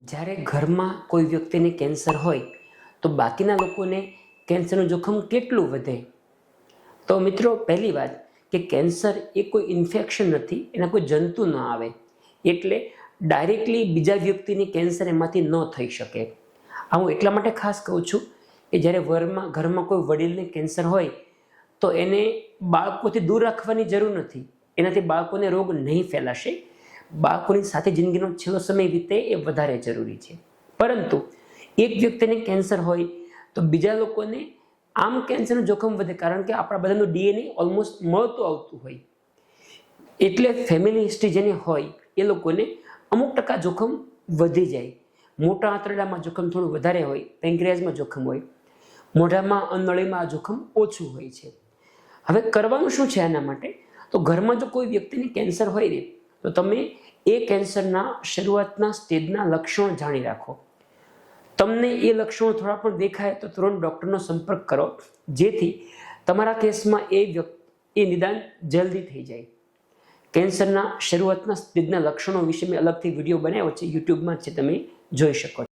જ્યારે ઘરમાં કોઈ વ્યક્તિને કેન્સર હોય તો બાકીના લોકોને કેન્સરનું જોખમ કેટલું વધે? તો મિત્રો, પહેલી વાત કે કેન્સર એ કોઈ ઇન્ફેક્શન નથી, એના કોઈ જંતુ ન આવે, એટલે ડાયરેક્ટલી બીજા વ્યક્તિને કેન્સર એમાંથી ન થઈ શકે. આ હું એટલા માટે ખાસ કહું છું કે જ્યારે ઘરમાં કોઈ વડીલને કેન્સર હોય તો એને બાળકોથી દૂર રાખવાની જરૂર નથી. એનાથી બાળકોને રોગ નહીં ફેલાશે. બાળકોની સાથે જિંદગીનો છેલ્લો સમય વીતે એ વધારે જરૂરી છે. પરંતુ એક વ્યક્તિને કેન્સર હોય તો બીજા લોકોને આમ કેન્સરનું જોખમ વધે, કારણ કે આપણા બધાનું ડીએનએ ઓલમોસ્ટ મળતું આવતું હોય. એટલે ફેમિલી હિસ્ટ્રી જેની હોય એ લોકોને અમુક ટકા જોખમ વધી જાય. મોટા આંતરડામાં જોખમ થોડું વધારે હોય, પેન્ક્રિયાઝમાં જોખમ હોય, મોઢામાં અનળીમાં જોખમ ઓછું હોય છે. હવે કરવાનું શું છે આના માટે? તો ઘરમાં જો કોઈ વ્યક્તિને કેન્સર હોય ને તો તમે એ કેન્સરના શરૂઆતના સ્ટેજના લક્ષણો જાણી રાખો. તમને એ લક્ષણો થોડા પણ દેખાય તો તુરંત ડૉક્ટરનો સંપર્ક કરો, જેથી તમારા કેસમાં એ નિદાન જલ્દી થઈ જાય. કેન્સરના શરૂઆતના સ્ટેજના લક્ષણો વિશે મેં અલગથી વિડીયો બનાવ્યો છે, યુટ્યુબમાં છે, તમે જોઈ શકો